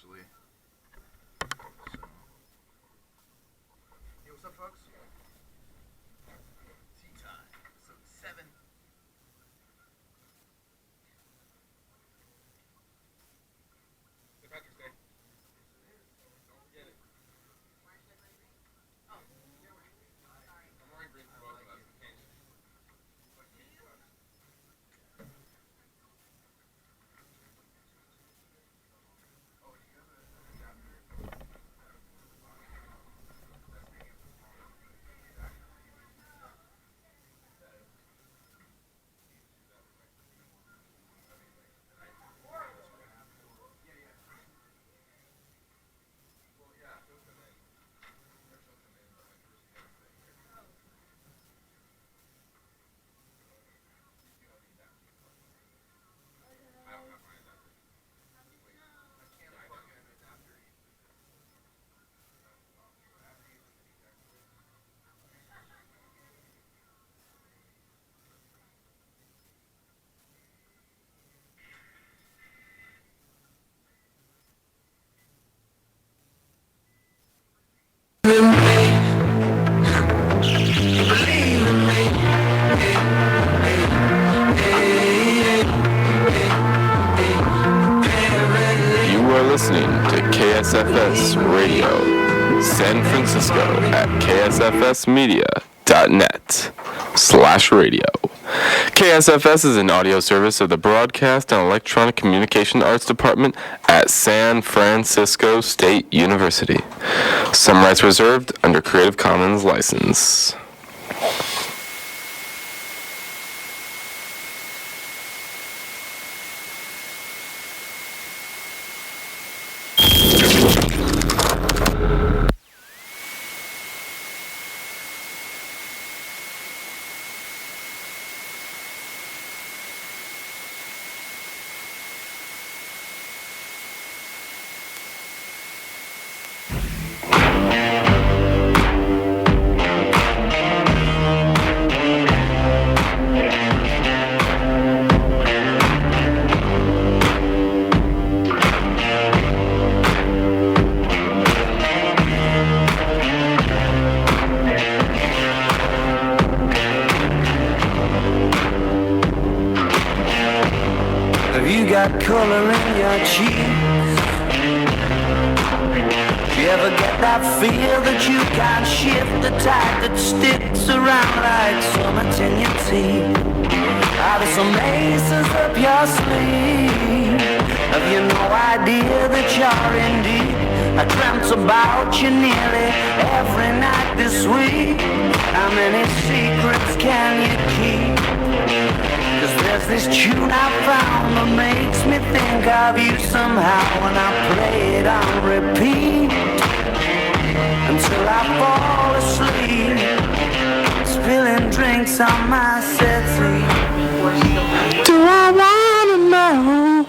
actually. So, hey, what's up, folks? Tea time, episode 7. St. Patrick's Day. Don't forget it. Oh, sorry. I'm wearing green for both of us. Listening to KSFS Radio, San Francisco at ksfsmedia.net/radio. KSFS is an audio service of the Broadcast and Electronic Communication Arts Department at San Francisco State University. Some rights reserved under Creative Commons license. Color in your cheeks. You ever get that feel that you can't shift, the tide that sticks around like summits in your teeth? Are there some aces up your sleeve? Have you no idea that you're in deep? I dreamt about you nearly every night this week. How many secrets can you keep? Cause there's this tune I found that makes me think of you somehow, and I play it on repeat until I fall asleep, spilling drinks on my settee. Do I wanna know?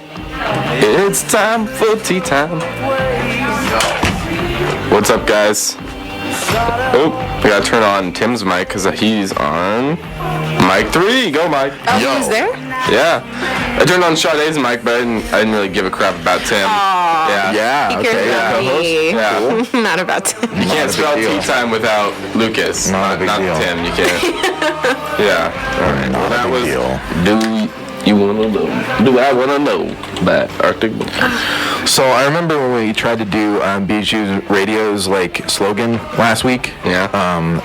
It's time for tea time. What's up, guys? Oh, we gotta turn on Tim's mic because he's on mic 3. Go, Mike. Oh, he was there? Yeah. I turned on Sade's mic, but I didn't really give a crap about Tim. Yeah. Okay. Yeah. Cool. Not about Tim. You can't spell tea time without Lucas. Not Tim. You can't. Yeah. All right. Well, that was. Do you want to know? Do I want to know? That Arctic. So I remember when we tried to do BHU Radio's slogan last week. Yeah.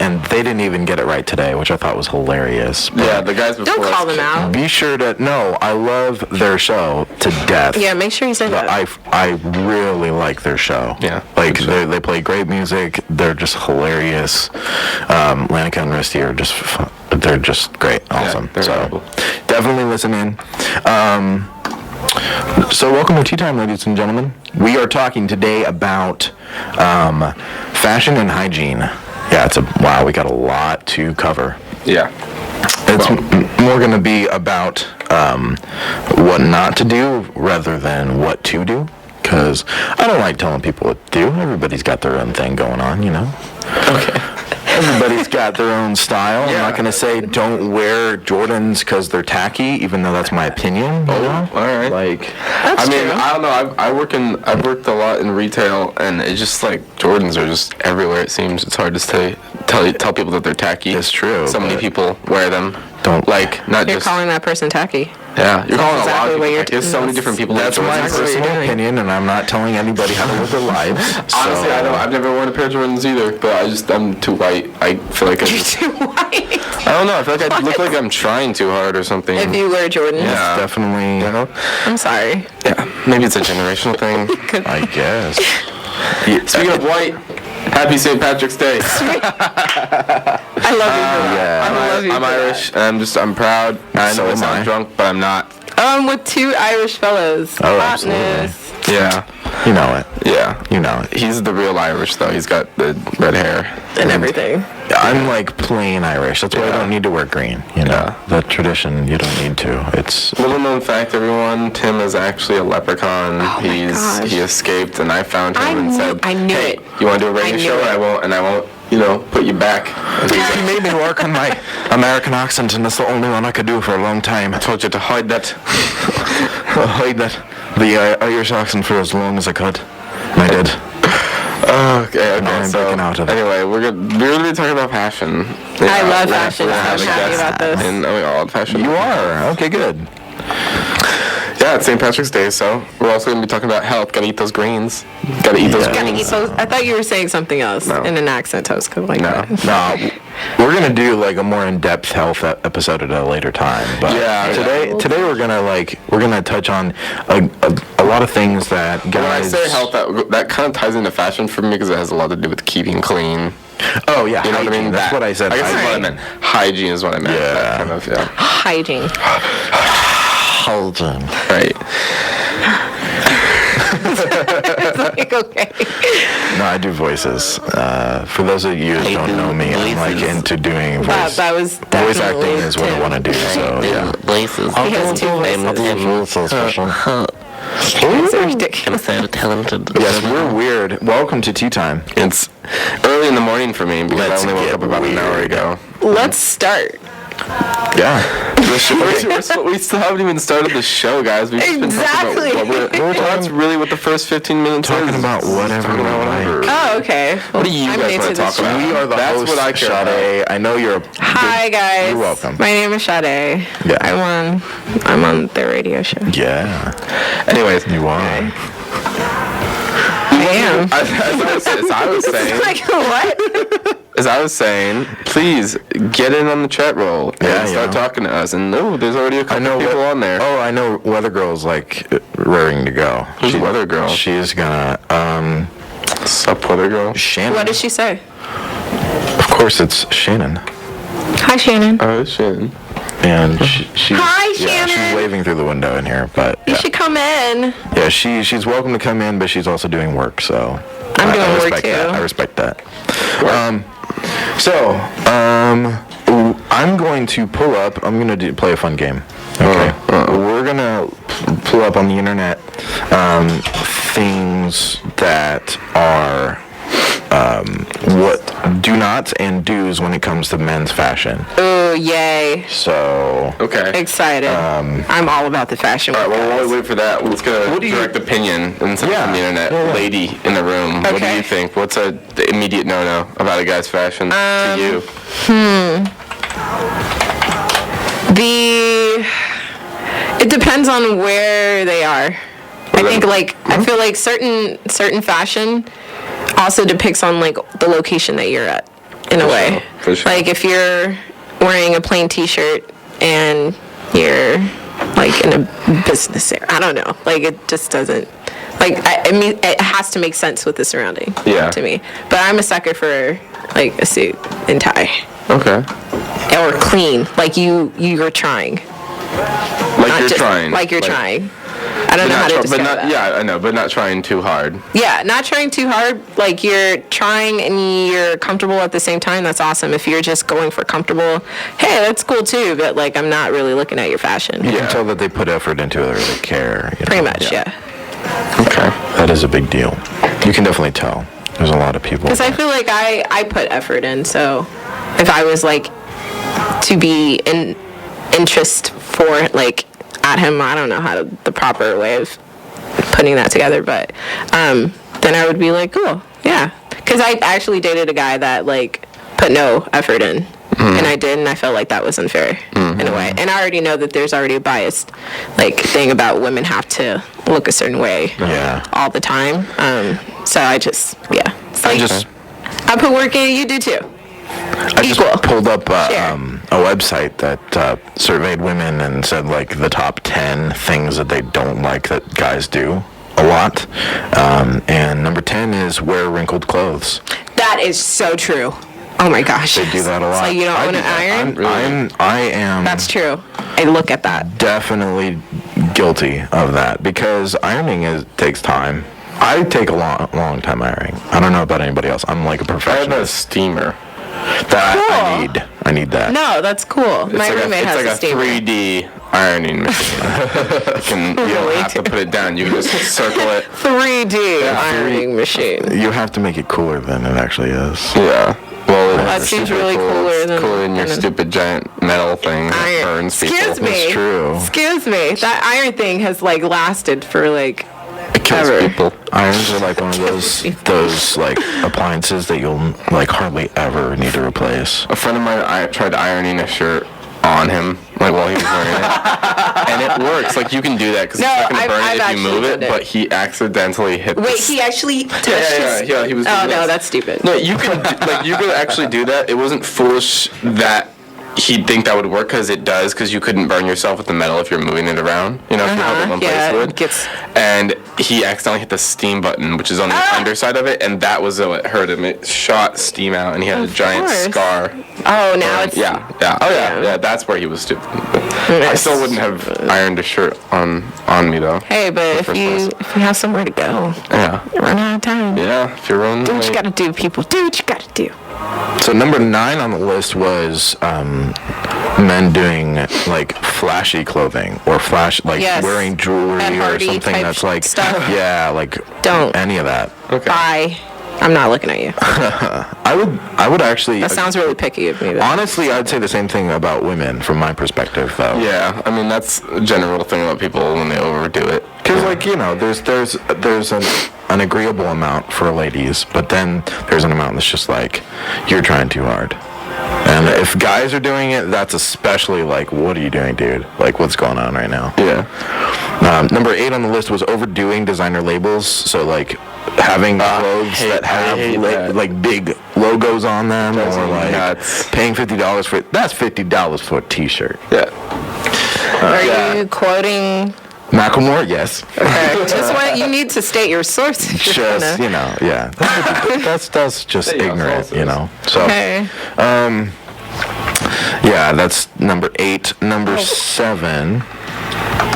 And they didn't even get it right today, which I thought was hilarious. But yeah, the guys before don't call them out. Be sure to I love their show to death. Yeah, make sure you say that. I really like their show. Yeah. They play great music. They're just hilarious. Lanica and Risty are they're just great. Awesome. Yeah, so definitely listen in. So welcome to Tea Time, ladies and gentlemen. We are talking today about fashion and hygiene. Yeah, we got a lot to cover. Yeah. It's more going to be about what not to do rather than what to do. Because I don't like telling people what to do. Everybody's got their own thing going on, you know. Okay. Everybody's got their own style. I'm Yeah. not going to say don't wear Jordans because they're tacky, even though that's my opinion. You know? All right. Like, That's I mean, true. I don't know. I've worked a lot in retail, and it's just like Jordans are just everywhere. It seems it's hard to tell people that they're tacky. It's true, So many but people wear them. don't Like not You're just. calling that person tacky. Yeah, you're calling exactly a lot of what people. you're Tacky. There's so many that's- different people. That's that wear my Jordans. exactly what you're personal doing. opinion, and I'm not telling anybody how to live their lives. So, Honestly, I know I've never worn a pair of Jordans either, but I'm too white. I feel like You're too white. I don't know. I feel like I look like I'm trying too hard or something. If you wear Jordans. Yeah. definitely, You know? I'm sorry. Yeah. Maybe it's a generational thing. I guess. Speaking of white, happy St. Patrick's Day. I love you. for that. yeah. I love you. I'm for that. Irish, and I'm proud. I So know I am I. sound drunk, but I'm not. With two Irish fellows. Oh, Hotness. Yeah. You know it. Yeah. You know it. He's the real Irish, though. He's got the red hair. And everything. I'm like plain Irish. That's why I Yeah. don't need to wear green. You know, Yeah. the tradition. You don't need to. It's Little known fact, everyone. Tim is actually a leprechaun. Oh my gosh. He escaped, and I found him and said, I knew "Hey, it. you want to do a I radio knew show? it. And I won't, put you back." And he's He made me work on my American accent, and that's the only one I could do for a long time. I told you to hide that. Hide that the Irish accent for as long as I could. And I did. Okay. Now I'm So breaking out of it. anyway, we're gonna be talking about fashion. I love we're fashion, gonna so have I'm a happy guest about this. In all fashion. You are okay. Good. Yeah, it's St. Patrick's Day, so we're also gonna be talking about health. Gotta eat those greens. Gotta eat those Yeah. Gotta greens. eat those. I thought you were saying something else No. in an accent. I was kind of like, No. No, we're gonna do like a more in-depth health episode at a later time. But Yeah, today we're gonna touch on a lot of things that When I guys. say health, that kind of ties into fashion for me because it has a lot to do with keeping clean. Oh yeah, You know what I hygiene. mean? That's what I said. I guess that's what I hygiene. meant. Hygiene is what I meant. Yeah. That kind of, yeah. hygiene. Hygiene. Right. Like, okay. No, I do voices. For those of you who don't know me, I'm like into doing voice. That was Voice definitely acting is what I Tim. want to do. So yeah. Places. He has two voices. It's ridiculous. I'm so talented. Yes, we're weird. Welcome to tea time. It's early in the morning for me because Let's I only woke get up about an hour weird. ago. Let's start. Yeah. We still haven't even started the show, guys. We've just been Exactly. talking about what that's really what the first 15 minutes Talking is. about whatever Talking about we whatever. like. Oh, okay. What do you I'm guys new want to to talk this about? We are the That's hosts, what I care Sade. I know you're. Hi guys. You're welcome. My name is Sade. Yeah. I'm on their radio show. Yeah. Anyways, You are. I am. as I was saying, Like what? as I was saying, please get in on the chat roll and Yeah, start yeah. talking to us. And no, there's already a couple people on there. Oh, I know. Weather Girl's like raring to go. Who's Weather Girl? She's gonna. Sup, weather girl? Shannon. What did she say? Of course, it's Shannon. Hi Shannon. Oh, shit. And she's Hi, yeah, she's Shannon. waving through the window in here, but You yeah, should come in. yeah, she's welcome to come in, but she's also doing work, so I'm doing I work, respect that. too. I respect that. I'm going to pull up. I'm going to play a fun game. Okay, we're gonna pull up on the internet things that are what do nots and do's when it comes to men's fashion. Oh yay! So Okay. Excited. I'm all about the fashion. All right, work, well, guys. while we wait for that, let's get a direct opinion instead Yeah. from the internet. Yeah, yeah. Lady in the room, what do Okay. you think? What's the immediate no-no about a guy's fashion to you? It depends on where they are. I think I feel like certain fashion also depicts on like the location that you're at in a way. For sure. Like if you're wearing a plain t-shirt and you're like in a business area. I don't know. Like it just doesn't I mean it has to make sense with the surrounding Yeah. to me. But I'm a sucker for like a suit and tie. Okay. Or clean. Like you're trying. Like Not you're just- trying. Like you're trying. I don't know how to but describe not, that. yeah, I know, but not trying too hard. Yeah, not trying too hard. Like you're trying and you're comfortable at the same time. That's awesome. If you're just going for comfortable, hey, that's cool too. But like, I'm not really looking at your fashion. you can tell that they put effort into it or they care. You Pretty know? much, yeah. Okay. That is a big deal. You can definitely tell. There's a lot of people. Because I feel like I put effort in, so if I was like to be in interest for like at him, I don't know the proper way of putting that together, but then I would be like, cool, yeah. Because I actually dated a guy that like put no effort in, and I did, and I felt like that was unfair in a way. And I already know that there's already a biased like thing about women have to look a certain way all the time. So I just it's like, I put work in, you do too. I just pulled up a website that surveyed women and said like the top 10 things that they don't like that guys do a lot. And number 10 is wear wrinkled clothes. That is so true. Oh my gosh. They do that a lot. So you don't want to iron? I am. That's true. I look at that. Definitely guilty of that because ironing takes time. I take a long time ironing. I don't know about anybody else. I'm like a I have a perfectionist. steamer. That I need that. No, that's cool. My roommate has a steamer. It's like a 3D ironing machine. You don't have to put it down. You can just circle it. 3D ironing machine. You have to make it cooler than it actually is. Yeah. Well, That seems really cooler than your stupid giant metal thing that iron. burns people. Excuse me. It's true. Excuse me. That iron thing has like lasted for like It kills ever. people. Irons are like one of those like appliances that you'll like hardly ever need to replace. A friend of mine, I tried ironing a shirt on him, like while he was wearing it, and it works. Like you can do that because No, it's not gonna burn I've it if you actually move it. done it. But he accidentally hit. Wait, the he actually touched yeah. He was. Oh doing no, this. that's stupid. No, you can you could actually do that. It wasn't foolish that he'd think that would work because it does. Because you couldn't burn yourself with the metal if you're moving it around. You know, if you held it in one place, yeah, it would. it gets- And he accidentally hit the steam button, which is on the underside of it, and that was what hurt him. It shot steam out, and he had a giant course. scar. Oh, now it's Yeah. Oh yeah. That's where he was stupid. I still wouldn't have ironed a shirt on me though. Hey, but if first you have somewhere to go, Yeah. you run out of time. Yeah. If you're running Do what you late. gotta do, people. Do what you gotta do. So number 9 on the list was men doing like flashy clothing or Yes. wearing jewelry Ed or Hardy something type that's like stuff. yeah, like Don't. any of that. Okay. Bye. I'm not looking at you. I would actually That sounds really picky of me. Though. honestly I'd say the same thing about women from my perspective though. Yeah. I mean that's a general thing about people when they overdo it. Because like there's an agreeable amount for ladies, but then there's an amount that's just like you're trying too hard. And if guys are doing it, that's especially like, what are you doing, dude? Like, what's going on right now? Yeah. Number 8 on the list was overdoing designer labels. So like having clothes that have that. like big logos on them, Drives or me like nuts. paying $50 for it. That's $50 for a T-shirt. Yeah. Are you quoting? Macklemore, yes. Okay. Just what you need to state your source. if you're Just gonna- yeah. That's just There you go, ignorant, sources. you know. So Okay. yeah, that's number 8. Number 7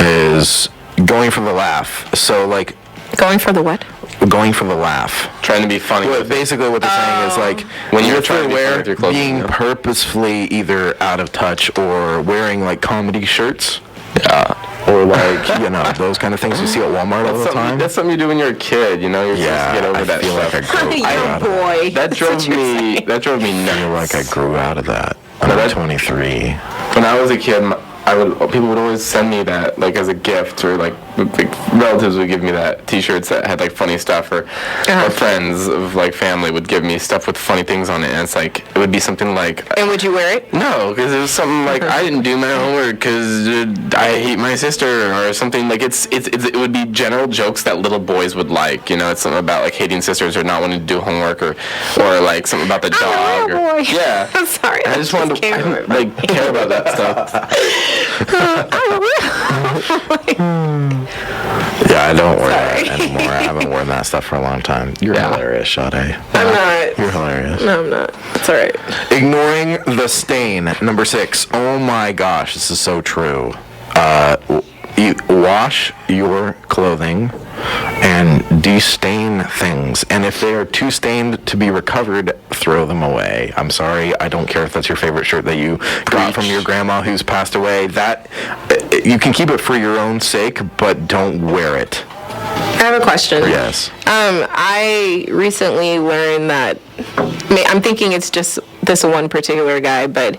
is going for the laugh. So like Going for the what? going for the laugh. Trying to be funny. Well, with it. basically what they're saying is like When you're if trying to be funny wear with your clothing, being yeah. purposefully either out of touch or wearing like comedy shirts. Yeah. Or like, you know, those kind of things you see at Walmart all the time. That's something you do when you're a kid. You know, you're Yeah, supposed to get over I that feel stuff. like I grew You're out a of that. boy. That That's drove what you're me. saying. That drove me I nuts. feel like I grew out of that. I'm 23. When I was a kid, people would always send me that like as a gift, or like relatives would give me that T-shirts that had like funny stuff, or friends of like family would give me stuff with funny things on it, and it's like it would be something like. And would you wear it? No, because it was something like I didn't do my homework because I hate my sister, or something like it would be general jokes that little boys would like. You know, it's something about like hating sisters or not wanting to do homework, or like something about the dog. I'm a little boy. Yeah, I'm sorry. I just wanted to can't I didn't, remember. like care about that stuff. Yeah, I don't wear that anymore. I haven't worn that stuff for a long time. You're hilarious, Sade. I'm not. You're hilarious. No, I'm not. It's all right. Ignoring the stain. Number 6. Oh my gosh, this is so true. Wash your clothing and destain things. And if they are too stained to be recovered, throw them away. I'm sorry. I don't care if that's your favorite shirt that you got from your grandma who's passed away. That you can keep it for your own sake, but don't wear it. I have a question. Yes. I recently learned that, I'm thinking it's just this one particular guy, but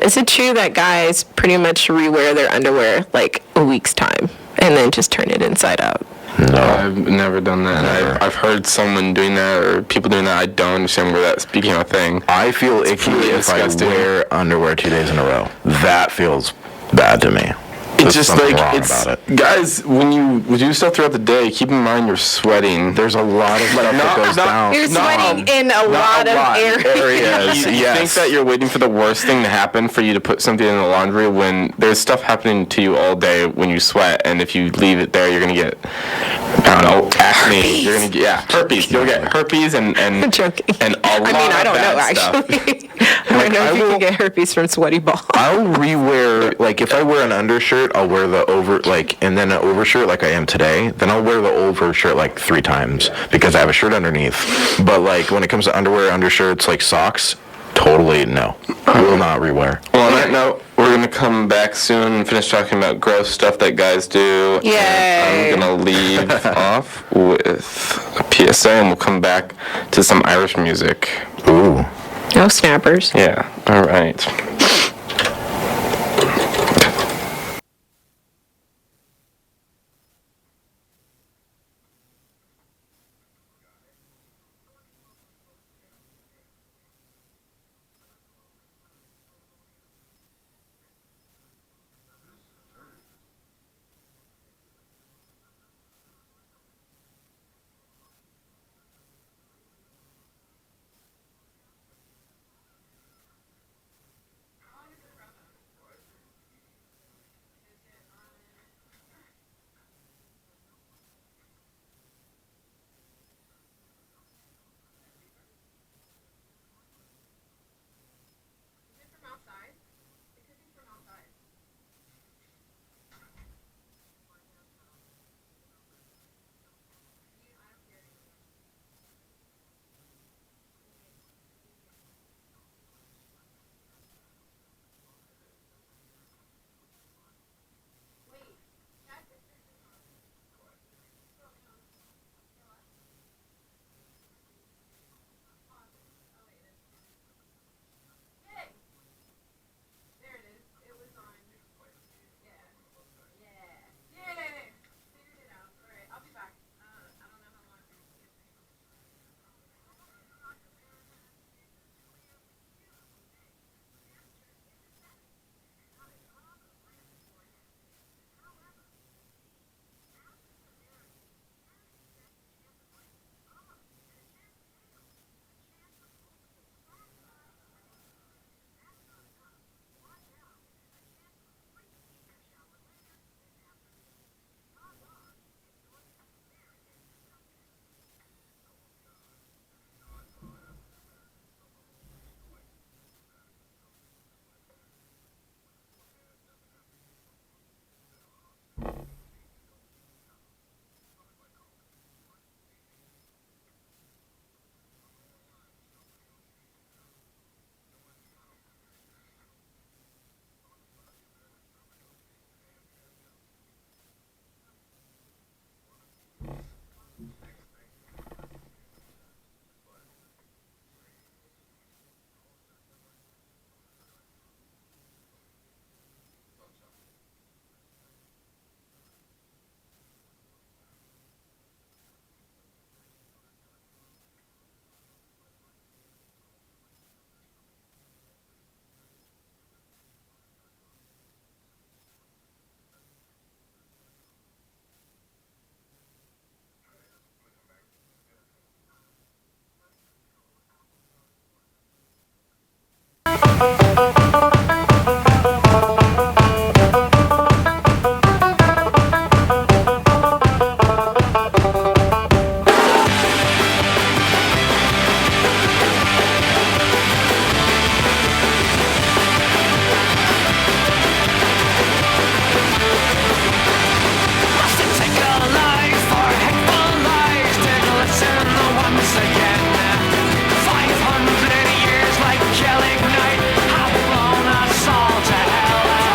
is it true that guys pretty much rewear their underwear like a week's time and then just turn it inside out? No. I've never done that. Never. I've heard someone doing that or people doing that. I don't understand where that's became a thing. I feel icky really if disgusting. I wear underwear 2 days in a row. That feels bad to me. It's There's just something like, wrong it's, about it. guys, when you do stuff throughout the day, keep in mind you're sweating. There's a lot of stuff that goes down. You're sweating in a lot of areas. You Yes. think that you're waiting for the worst thing to happen for you to put something in the laundry when there's stuff happening to you all day when you sweat, and if you leave it there, you're gonna get, I don't know, acne. Herpes. You're gonna get herpes. You'll get herpes and I'm joking. and a lot I don't of know bad stuff. actually. I don't know if you can get herpes from sweaty balls. I'll rewear, like, if I wear an undershirt, I'll wear the and then an overshirt like I am today, then I'll wear the overshirt like 3 times because I have a shirt underneath. But, like, when it comes to underwear, undershirts, like socks, totally no. I will not rewear. Well, on that note, we're gonna come back soon and finish talking about gross stuff that guys do. Yay. And I'm gonna leave off with a PSA, and we'll come back to some Irish music. Ooh. No snappers. Yeah. All right.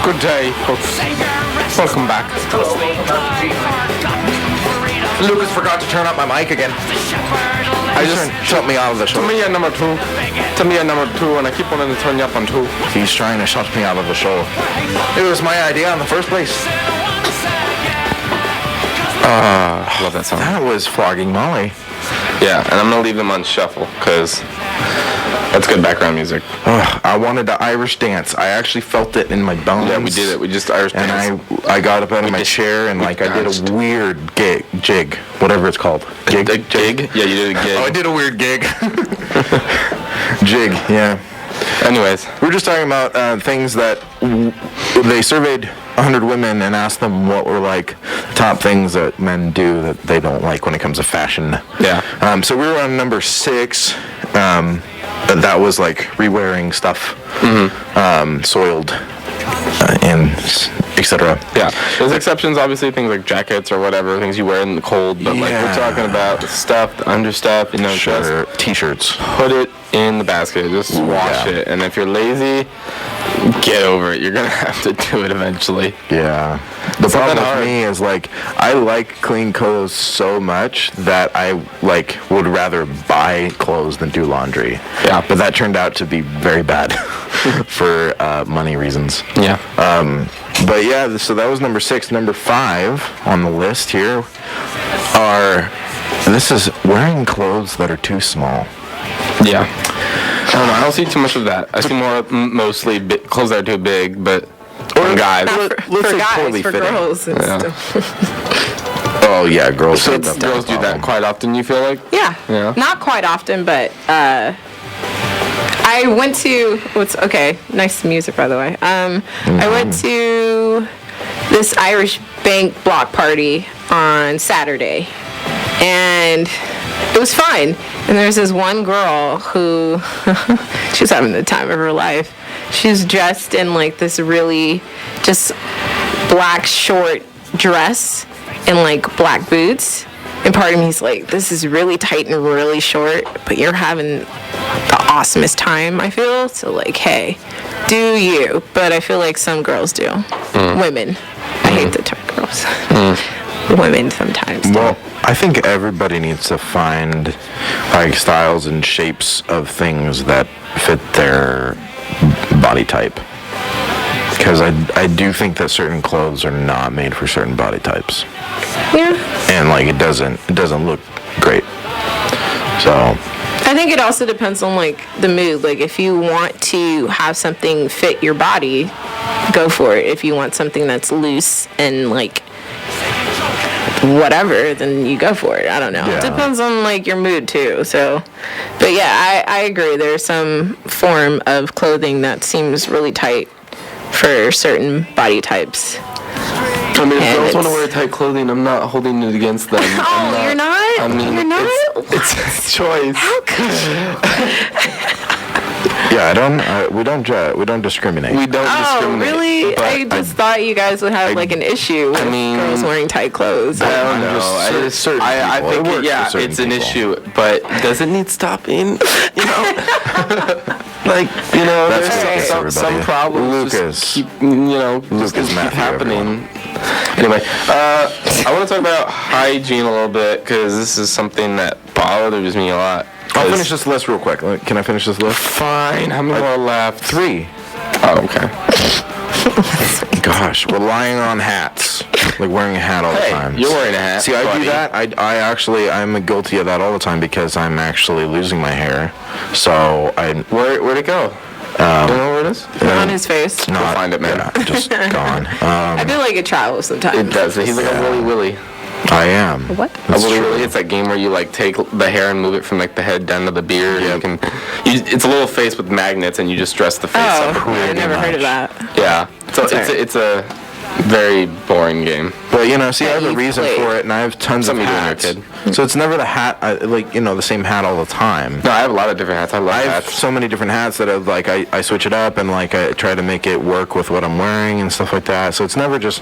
Good day, folks. Welcome back. Hello, welcome back to G. Lucas forgot to turn up my mic again. I just shut me out of the show. Tell me your number 2. Tell me your number 2, and I keep wanting to turn you up on 2. He's trying to shut me out of the show. It was my idea in the first place. Love that song. That was Flogging Molly. Yeah, and I'm gonna leave them on shuffle because that's good background music. I wanted to Irish dance. I actually felt it in my bones. Yeah, we did it. We just Irish And danced. I got up out of my just- chair and we like I did danced. a weird jig, whatever it's called. A gig? Yeah, you did a gig. Oh, I did a weird gig. Jig, yeah. Anyways, We're just talking about things that they surveyed 100 women and asked them what were like top things that men do that they don't like when it comes to fashion. Yeah. So we were on number 6. That was like re-wearing stuff, soiled, and etc. yeah, there's exceptions. Obviously, things like jackets or whatever, things you wear in the cold. But like Yeah. we're talking about the stuff, the understuff. You know, Sure, just t-shirts. put it in the basket. Just wash Yeah. it. And if you're lazy, get over it. You're gonna have to do it eventually. Yeah. The It's not problem that with hard. me is like I like clean clothes so much that I like would rather buy clothes than do laundry. Yeah. But that turned out to be very bad for money reasons. Yeah. But yeah, so that was number 6. Number 5 on the list here this is wearing clothes that are too small. Yeah. I don't know. I don't see too much of that. I see more mostly clothes that are too big, but on guys. Not let's for say guys, poorly for fitting. girls. It's Yeah. still, Oh yeah, girls. So that's girls the do that problem. quite often. You feel like? yeah. Yeah. Not quite often, but I went to nice music by the way. I went to this Irish bank block party on Saturday, and it was fun. And there's this one girl who she was having the time of her life. She's dressed in like this really just black short dress and like black boots. And part of me is like, this is really tight and really short, but you're having the awesomest time, I feel. So like, hey, do you? But I feel like some girls do. Women. I hate the term girls. Women sometimes do. Well, I think everybody needs to find like styles and shapes of things that fit their body type. Because I do think that certain clothes are not made for certain body types, Yeah. and like it doesn't look great. So I think it also depends on like the mood. Like if you want to have something fit your body, go for it. If you want something that's loose and like whatever, then you go for it. I don't know. Yeah. It depends on like your mood too. So, but yeah, I agree. There's some form of clothing that seems really tight for certain body types. I mean, if And girls want to it's- wear tight clothing, I'm not holding it against them. Oh, you're not? I mean, You're not? It's a choice. yeah, we don't discriminate. We don't Oh, discriminate. really? but I just thought you guys would have like an issue with mean, girls wearing tight clothes. I don't I'm know. just certain I people. It think, works for yeah, certain it's an people. issue, but does it need stopping? You know, like That's there's okay, some everybody. problems Lucas. just keep just Lucas keep Matthew, happening. Anyway, I want to talk about hygiene a little bit because this is something that bothers me a lot. I'll 'Cause- finish this list real quick. Can I finish this list? Fine. How many more left? 3. Oh, okay. Gosh, relying on hats, like wearing a hat all the Hey, time. you're wearing a hat, See, I buddy. do that. I'm guilty of that all the time because I'm actually losing my hair. So Where'd it go? Do you know where it is? On his face. not find it, man. Yeah, just gone. I feel like it travels sometimes. It does. He's like a Willy Willy. I am. What? A That's Willy true. Willy. It's that game where you like take the hair and move it from like the head down to the beard. Yep. And it's a little face with magnets, and you just dress the face Oh, up. I've never heard of that. Yeah. So Sorry. it's a very boring game. But see, I have a you reason play. for it, and I have tons Something of you do when you're a hats. So it's never the hat, the same hat all the time. No, I have a lot of different hats. I love I have hats. so many different hats that I switch it up and like I try to make it work with what I'm wearing and stuff like that. So it's never just.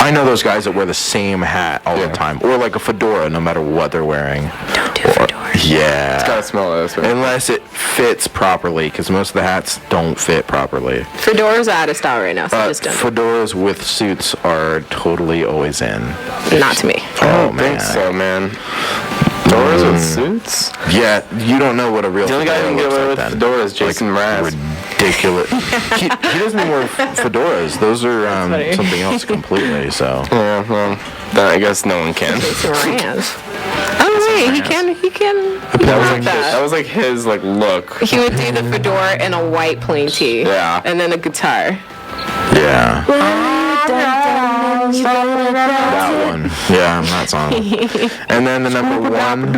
I know those guys that wear the same hat all Yeah. the time, or like a fedora, no matter what they're wearing. Don't do fedoras. Yeah. Gotta smell this. Right? Unless it fits properly, because most of the hats don't fit properly. Fedoras are out of style right now, so just don't. Fedoras with suits are totally always in. Not to me. I don't think so, man. Fedoras with suits? Yeah, you don't know what a real The only guy who fedora can get looks away like with then. fedoras is Jason Mraz. Ridiculous. he doesn't even wear fedoras. Those are funny. something else completely. So Yeah, well, then I guess no one can. Jason Mraz. Oh wait, he can. That was like his like look. He would do the fedora and a white plain tee. Yeah. And then a guitar. yeah, that one. Yeah, that song. And then the number one.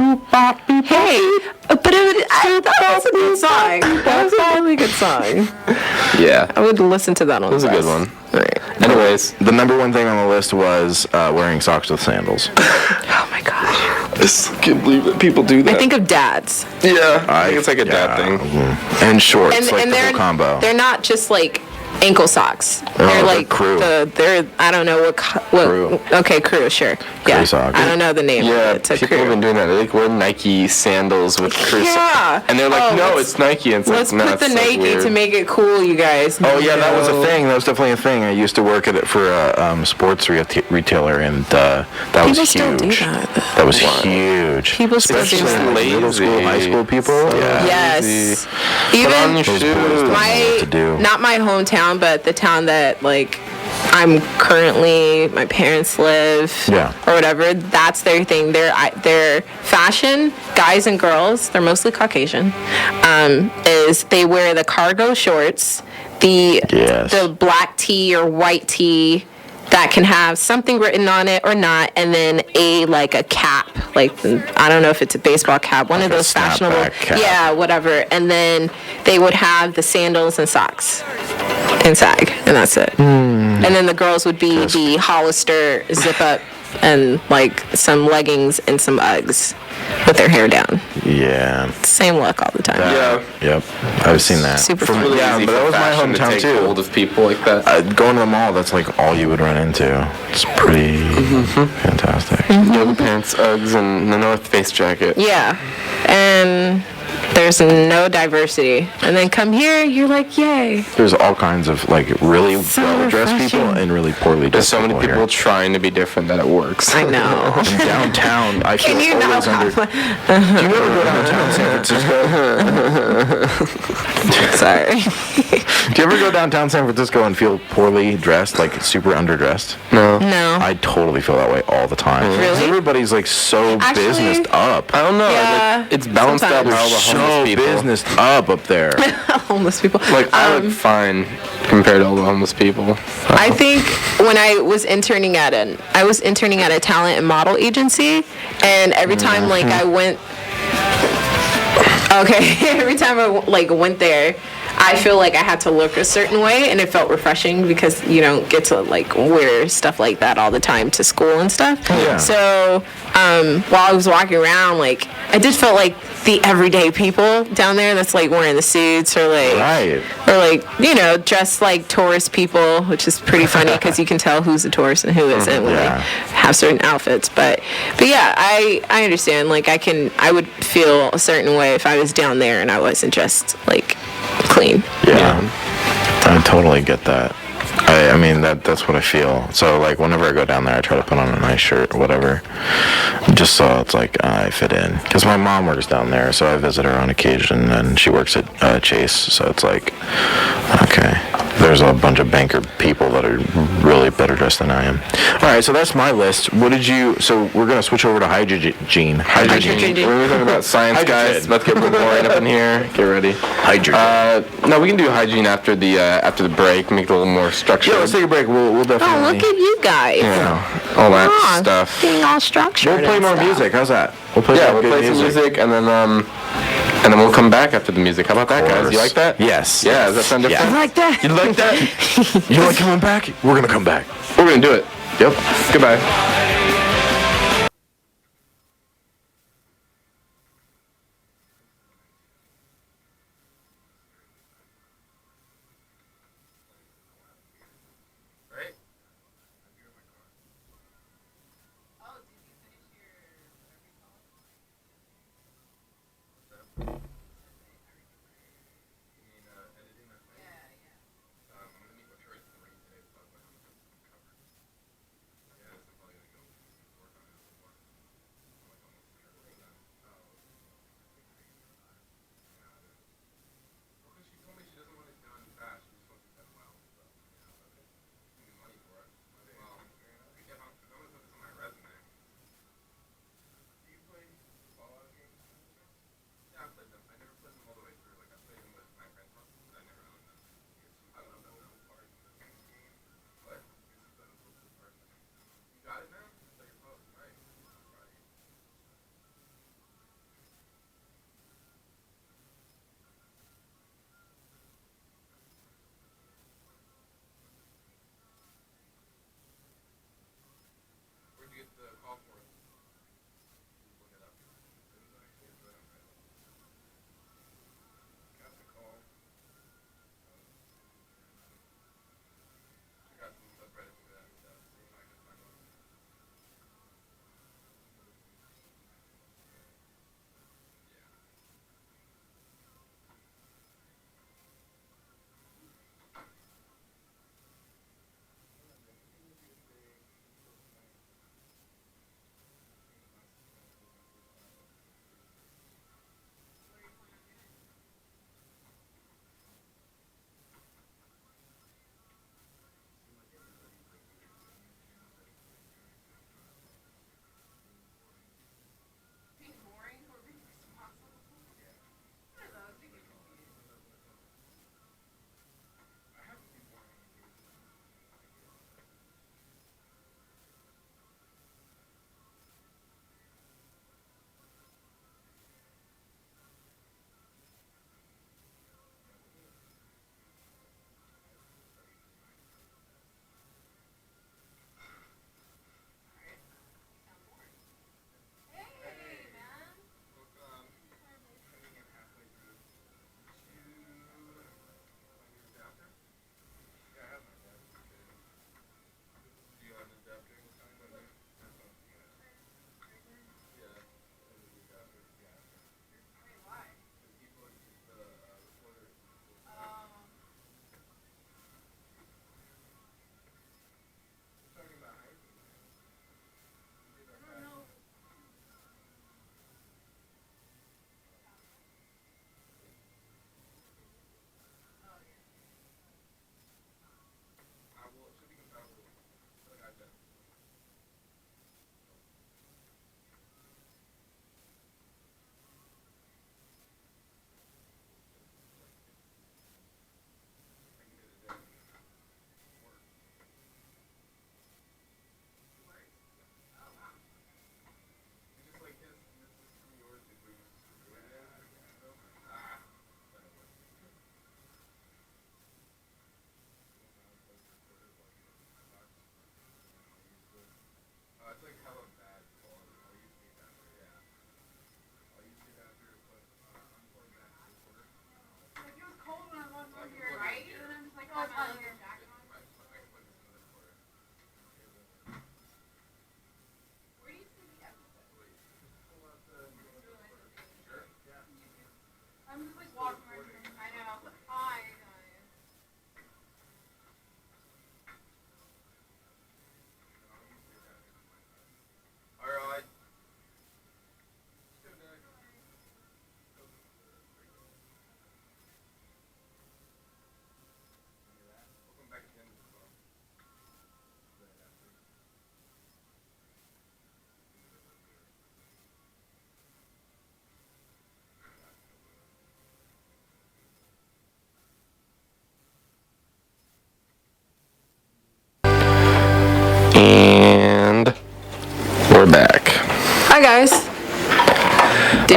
Hey, but that was a good song. That was a really good song. Yeah. I would listen to that on It was the a good bus. one. Right. Anyways, the number one thing on the list was wearing socks with sandals. Oh my gosh. I still can't believe that people do that. I think of dads. Yeah, I think it's like a dad thing. And shorts, And, like and the they're whole combo. they're not just like ankle socks. They're they're like crew. they're I don't know what Crew. Okay, crew, sure. Yeah. socks. I don't know the name. Yeah, of it. It's a people have crew. been doing that. They like wear Nike sandals with crew. Yeah. And they're like, Oh, no, let's- it's Nike. And it's Let's like, no, put the it's like Nike weird. to make it cool, you guys. Oh yeah, that was a No. thing. That was definitely a thing. I used to work at it for a sports retailer, and that was People still huge. do that. That was huge. People still do Especially that. like middle school, Lazy. high school people. Yeah. Yes. Put on Even your Those boys shoes. don't know what to do. not my hometown, but the town that like I'm currently my parents live Yeah. or whatever. That's their thing. Their fashion, guys and girls, they're mostly Caucasian. Is they wear the cargo shorts, Yes. the black tee or white tee that can have something written on it or not, and then a cap, like I don't know if it's a baseball cap, one of a those fashionable, snapback cap. yeah, whatever. And then they would have the sandals and socks and sag, and that's it. And then the girls would be the Hollister zip up and like some leggings and some Uggs with their hair down. Yeah. Same look all the time. Yeah. Yep. I've seen that. Super From- fun. Really yeah, easy but for that was my fashion to hometown take too. hold of people like that. Going to the mall, that's like all you would run into. It's pretty fantastic. Yoga pants, Uggs, and the North Face jacket. Yeah. And there's no diversity. And then come here, you're like, yay. There's all kinds of like really So well-dressed people refreshing. and really poorly There's dressed so many people here. trying to be different that it works. I know. In downtown, I feel Can you always not? under. Do you ever go downtown San Francisco? Sorry. Do you ever go downtown San Francisco and feel poorly dressed, like super underdressed? No. No. I totally feel that way all the time. Really? Everybody's like so Actually- businessed up. I don't know. Yeah, Like, it's balanced out by all the sometimes. homeless So people. businessed up there. Homeless people. Like, I look fine compared to all the homeless people. I think when I was interning at a talent and model agency, and every time like I went, every time I went there, I feel like I had to look a certain way, and it felt refreshing because you don't get to like wear stuff like that all the time to school and stuff. Yeah. So while I was walking around, like I did feel like the everyday people down there that's like wearing the suits or like Right. or like dressed like tourist people, which is pretty funny because you can tell who's a tourist and who isn't when Yeah. they have certain outfits. But yeah, I understand. Like I would feel a certain way if I was down there and I wasn't just like clean. Yeah. I totally get that. I mean that's what I feel. So like whenever I go down there, I try to put on a nice shirt or whatever, just so it's like I fit in. Because my mom works down there, so I visit her on occasion, and she works at Chase. So it's like, okay, there's a bunch of banker people that are really better dressed than I am. All right, so that's my list. What did you? So we're gonna switch over to hygiene. Hygiene. We're going to talk about science, Hygiene. guys. It's about to get real boring up in here. Get ready. Hygiene. No, we can do hygiene after the break. Make it a little more structured. Yeah, let's take a break. We'll Oh, definitely. look at you guys. all that Ah, stuff. Being all structured. We'll play and more stuff. music. How's that? We'll play Yeah, some we'll good play some music and then we'll come back after the music. How about that, guys? You like that? Yes. Yeah, does that sound different? I like that. You like that? You like coming back? We're gonna come back. We're gonna do it. Yep. Goodbye. Right? I'm gonna meet with her at 3 today to talk about how this is covered. Yeah, it's probably gonna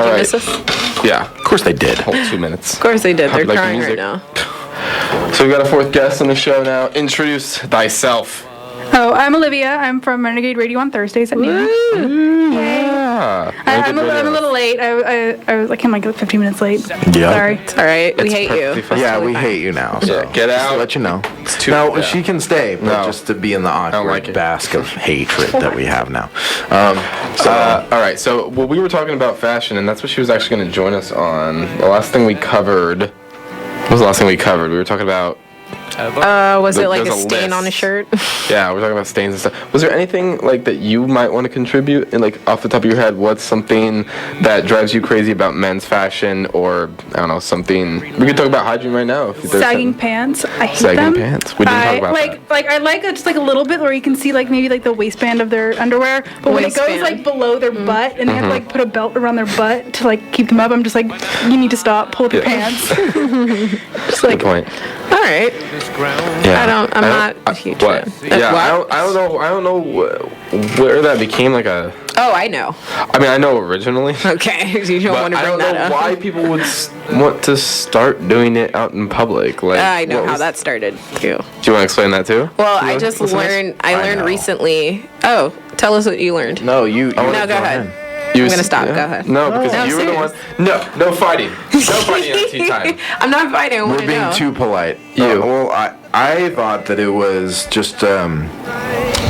All you right. miss us? Yeah. Of course they did. Whole 2 minutes. Of course they did. They're Like the crying right music. now. So we got a fourth guest on the show now. Introduce thyself. Oh, I'm Olivia. I'm from Renegade Radio on Thursdays at noon. Yeah. I'm a little late. I came like 15 minutes late. Yeah. Sorry. It's all right. We It's hate perfectly you. fine. Yeah, Totally we fine. hate you now. So Yeah, get just to out. let you know. too- No, yeah. she can stay, but No. just to be in the awkward like it. basket of hatred that we have now. All right, so well, we were talking about fashion, and that's what she was actually going to join us on. The last thing we covered. What was the last thing we covered? We were talking about. Was it like a There's a stain on a list. shirt? Yeah, we're talking about stains and stuff. Was there anything like that you might want to contribute? And like off the top of your head, what's something that drives you crazy about men's fashion, or I don't know, something? We could talk about hygiene right now. If there's Sagging something. pants. I hate Sagging them. pants. We didn't talk about that. I like just like a little bit where you can see like maybe like the waistband of their underwear, but when it goes Waistband. like below their butt and they have to like put a belt around their butt to like keep them up, I'm just like, you need to stop. Pull up your Yeah. pants. Just like Good point. All right. Yeah. I'm not a huge What? fan. Yeah, What? I don't know where that became like a. Oh, I know. I mean, I know originally. Okay, you don't But want to I bring don't that know up. why people would want to start doing it out in public. Like, I know what how was- that started too. Do you want to explain that too? Well, To I the just listeners? learned. I I learned know. recently. Oh, tell us what you learned. No, you. No, go ahead. You I'm gonna stop. Go ahead. No, because No, you were the one. serious. No fighting. No fighting at tea time. I'm not fighting. I want We're to being know. too polite. You. Well, I thought that it was just a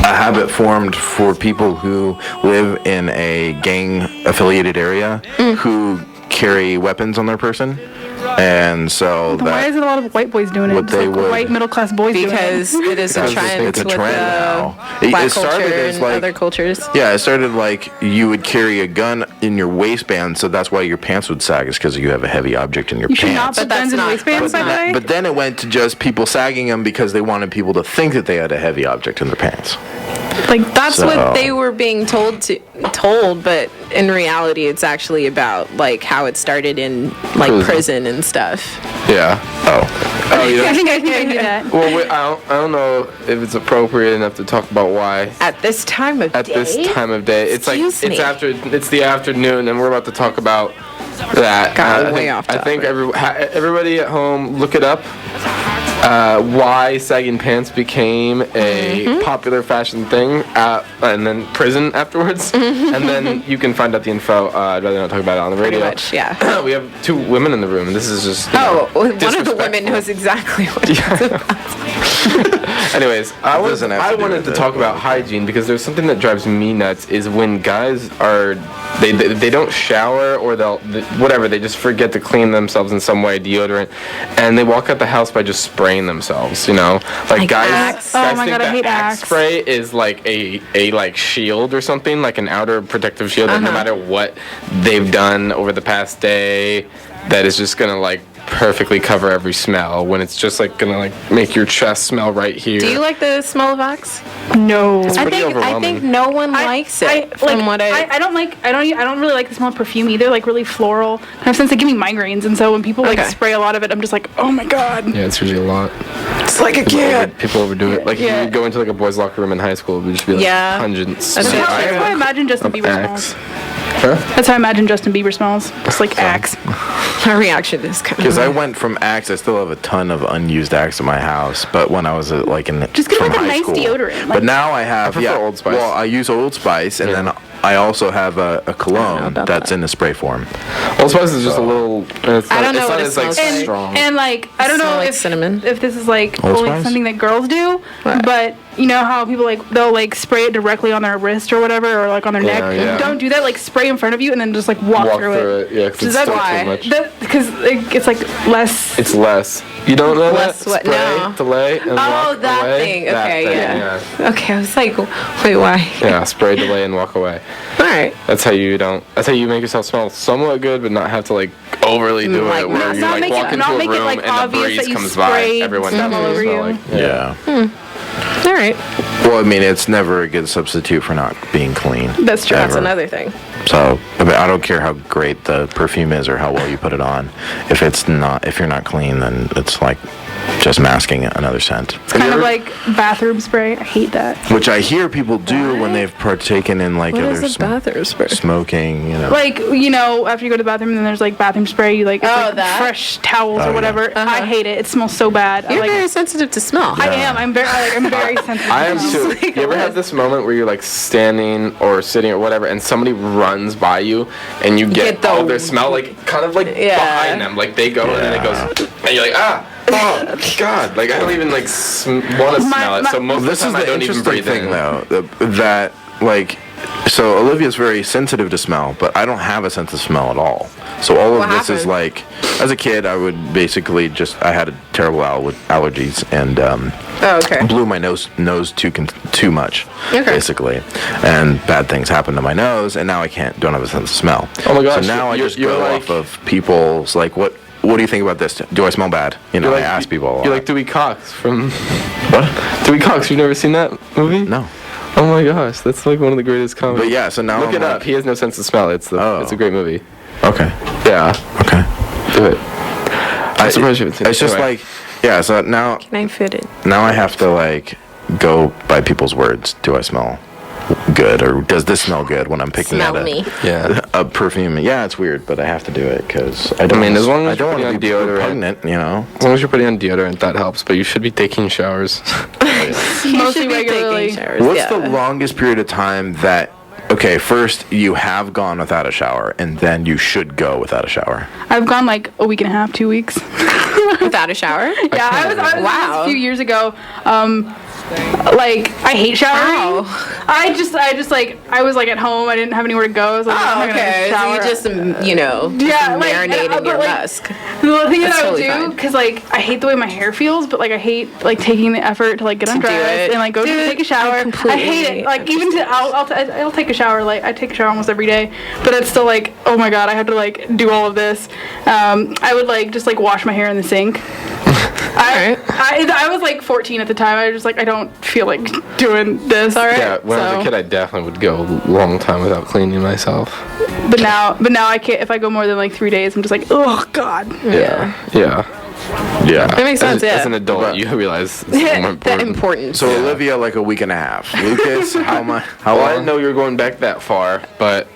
habit formed for people who live in a gang-affiliated area who carry weapons on their person, and so Then why that is it a lot of white boys doing it? what Just they like would- white middle class boys Because doing it is a Because trend it's a with trend now. black It started culture as, and like- other cultures. Yeah, it started like you would carry a gun in your waistband, so that's why your pants would sag, is because you have a heavy object in your You should not pants. put But guns that's in not- waistbands, by the way. But then it went to just people sagging them because they wanted people to think that they had a heavy object in their pants. Like That's So- what they were being told, but in reality, it's actually about like how it started in like prison and stuff. Yeah. Oh, you I know. think I knew that. Well, I don't know if it's appropriate enough to talk about why At this time of at day. this time of day. It's like Excuse me. it's the afternoon, and we're about to talk about that. Got I way think- off I think topic. everybody at home, look it up. Why sagging pants became a Mm-hmm. popular fashion thing, and then prison afterwards, and then you can find out the info. I'd rather not talk about it on the Pretty radio. much, yeah. We have two women in the room, and this is just Oh, one of the women disrespectful. knows exactly what it's about. Anyways, doesn't have to I do wanted with to it. talk about hygiene because there's something that drives me nuts is when guys are they don't shower or whatever, they just forget to clean themselves in some way, deodorant, and they walk out the house by just spraying themselves, you know? Like guys Axe. guys Oh my think God, I that hate Axe Axe. spray is like a like shield or something, like an outer protective shield that no matter what they've done over the past day, that is just gonna like perfectly cover every smell, when it's just like gonna like make your chest smell right here. Do you like the smell of Axe? No. pretty I think overwhelming. no one likes it. From what I don't really like the smell of perfume either. Like really floral. And I've since they give me migraines, and so when people like Okay. spray a lot of it, I'm just like, oh my god. Yeah, it's usually a lot. it's like a kid. People overdo it. Like if Yeah. you would go into like a boys' locker room in high school, it would just be like Yeah. pungent That's smell it. That's how I imagine Justin of Bieber Axe. smells. Huh? That's how I imagine Justin Bieber smells. Just like Axe. My reaction is kind Because of. I went from Axe, I still have a ton of unused Axe in my house. But when I was like in Just get from like a high nice school. deodorant, like- But now I have prefer Old Spice. Well, I use Old Spice, and then I also have a cologne about that's that. in a spray form. Old Spice is just a little. It's I not- don't know it's what not it as, like, smells like. strong. And like I don't Smell know like if cinnamon. if this is like Old only Spice? something that girls do, What? but you know how people like they'll like spray it directly on their wrist or whatever, or like on their neck. yeah. Don't do that. Like spray in front of you and then just like walk, Walk through through it. it, yeah, 'cause Does it's that still why? too much. Because it's like less. It's less. You don't know Less that? what? Spray, No. delay, and Oh, walk that away? thing. That Okay, thing, yeah. Okay, I was like, wait, why? Yeah, spray, delay, and walk away. All right. That's how you make yourself smell somewhat good, but not have to like overly do Like, it. Where not- you not like make walk it- into not a make it, room like, and the obvious breeze that you comes by, sprayed everyone stuff knows all what over you smell you. like. Yeah. All right. Well, I mean, it's never a good substitute for not being clean. That's true. That's Ever. another thing. So I don't care how great the perfume is or how well you put it on. If you're not clean, then it's like just masking another scent. It's kind of like bathroom spray. I hate that. Which I hear people do when they've partaken in like What other is a bathroom spray? smoking. Like, after you go to the bathroom, and then there's like bathroom spray. You like, it's like that? fresh towels Oh, or yeah. whatever. I hate it. It smells so bad. You're I very sensitive to smell. I am. I'm very sensitive. I am to too. smell. You ever have this moment where you're like standing or sitting or whatever, and somebody runs by you, and you get Get the- all their smell, like kind of like Yeah. behind them, like they go and then it goes, and you're like, oh God, like I don't even like want to smell it. So most of the This is time I the don't even interesting breathe thing, in. though, that like. So Olivia's very sensitive to smell, but I don't have a sense of smell at all. So all of What this is happened? like, as a kid, I would basically I had a terrible allergies and Oh, okay. blew my nose too much, Okay. basically, and bad things happened to my nose, and now I don't have a sense of smell. Oh my gosh, So now I you're- just you're go like- off of people's like what. What do you think about this? Do I smell bad? You know, You're I ask people a lot. You're like Dewey Cox from What? Dewey Cox. You've never seen that movie? No. Oh my gosh, that's like one of the greatest comedies. But yeah, so now Look I'm it up. like- He has no sense of smell. It's a great movie. Okay. Yeah, Okay. do it. I'm surprised you haven't seen it. It's just Anyway. like, yeah. So now Can I fit it? I have to like go by people's words. Do I smell good, or does this smell good when I'm picking Smell out me. Yeah. a perfume? Yeah, it's weird, but I have to do it because I don't. mean, as long as I don't you're want to putting on be deodorant. pregnant, you know. As long as you're putting on deodorant, that helps. But you should be taking showers. You Mostly should be regularly. taking showers. What's yeah. the longest period of time that? Okay, first you have gone without a shower, and then you should go without a shower. I've gone like a week and a half, 2 weeks. Without a shower? Yeah, I was Wow. a few years ago. Like, I hate showering. How? I just like, I was like at home. I didn't have anywhere to go. So I was like, Oh, I'm not gonna okay. So shower. you just, Yeah, like, marinate but, in your like, musk. The thing that That's I would totally do, fine. because like I hate the way my hair feels, but like I hate like taking the effort to like get do undressed it. and like go Dude, take a shower. I completely hate it. Like even to I'll take a shower. Like I take a shower almost every day, but it's still like, oh my god, I have to like do all of this. I would like just like wash my hair in the sink. I was like 14 at the time. I was just like, I don't feel like doing this. All right. Yeah, when I was a kid, I definitely would go a long time without cleaning myself. But now I can't. If I go more than like 3 days, I'm just like, oh god. Yeah. That makes sense, As, yeah. as an adult, you realize it's more That important. important. So Olivia, like a week and a half. Lucas, how Well, I long? didn't know you were going back that far, but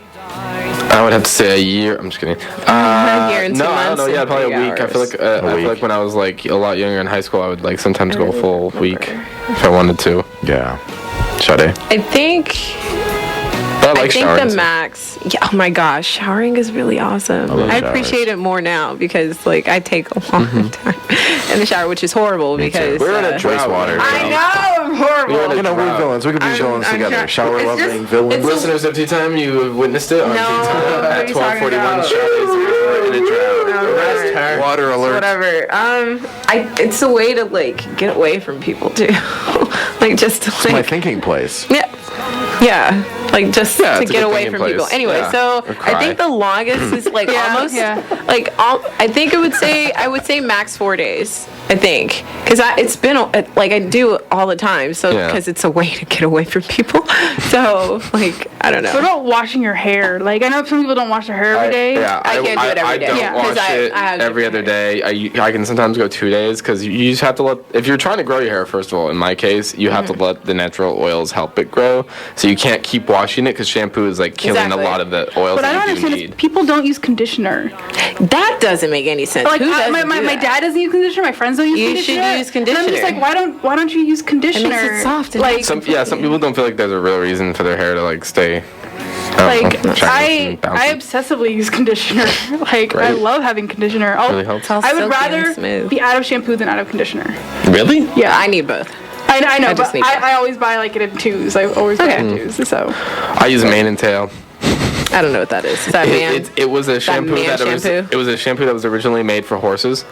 I would have to say a year. I'm just kidding. A year and 2 No, I don't know. months Yeah, and probably a 3 week. I feel hours. like I feel like when I was like a lot younger in high school, I would like sometimes go a full week if I wanted to. Yeah. Sade. I think But I like showering. the max. Yeah. Oh my gosh, showering is really awesome. love I showers. appreciate it more now because like I take a long time in the shower, which is horrible because We're in a drought. Wastewater. I know I'm horrible. You know, we're villains. We could be villains together. Shower loving villains. Listeners of Tea Time, you have witnessed it on Tea Time what are at you talking 12:41. about? Sade's in a drought. Arrest her. Water alert. Whatever. It's a way to like get away from people too, like just to My like thinking place. yeah, like just Yeah, to it's a get good away thinking from people. place. Anyway, Yeah. so Or cry. I think the longest is like almost like I think I would say max 4 days. I think because it's been like I do it all the time, so Yeah. because it's a way to get away from people. So like I don't know. What about washing your hair? Like I know some people don't wash their hair every day. Yeah, I can't do it every day. I don't Yeah. wash 'Cause I it have every other day. I can sometimes go 2 days because you just have to let. If you're trying to grow your hair, first of all, in my case, you have to let the natural oils help it grow. So you can't keep washing it because shampoo is like killing Exactly. a lot of the oils But I don't that you do understand need. is people don't use conditioner. That doesn't make any sense. Like Who my doesn't do my that? dad doesn't use conditioner. My friends don't use You conditioner. should use conditioner. And I'm just like, why don't you use conditioner? soft and like Some people don't feel like there's a real reason for their hair to like stay. like shiny and bouncy. I obsessively use conditioner. Like I Right. love having conditioner. Really helps. All I would silky and rather smooth. be out of shampoo than out of conditioner. Really? Yeah, I need both. I know, I just but need I always buy like it in twos. I always buy it in twos. So I use mane and tail. I don't know what that is. Is that man? It was a shampoo man that shampoo? it was a shampoo that was originally made for horses,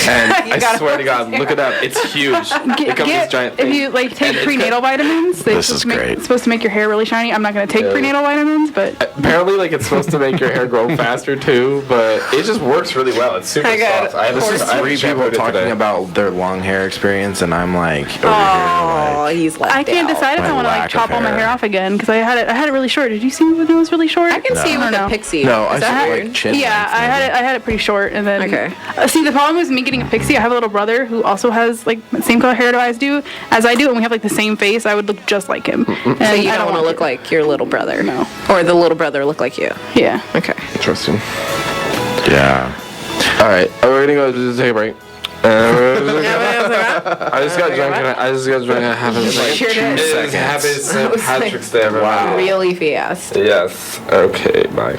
and I got swear to God, look it up. It's huge. It comes in this giant if thing. you like take And it's prenatal vitamins, they're This supposed is to make, great. it's supposed to make your hair really shiny. I'm not gonna take Yeah. prenatal vitamins, but Apparently, like it's supposed to make your hair grow faster too, but it just works really well. It's super I got soft. I This is I three people shampooed it talking today. about their long hair experience, and I'm like over Oh, here he's left I can't out. decide if My I want to like lack chop of all my hair. hair off again because I had it really short. Did you see when it was really short? I can see you I with don't a know. pixie. No, I Is that see weird? like chin. Yeah, length, I had it pretty short, and then Okay. See, the problem is me getting a pixie. I have a little brother who also has like the same color hair as I do, and we have like the same face. I would look just like him. And So you I don't want to look like your little brother? No. Or the little brother look like you? Yeah. Okay. Interesting. Yeah. All right, we're gonna go just take a break. I just got drunk. I have a Sure did. Happy St. was like- Patrick's Day, everybody. Wow. Really fast. Yes. Okay. Bye.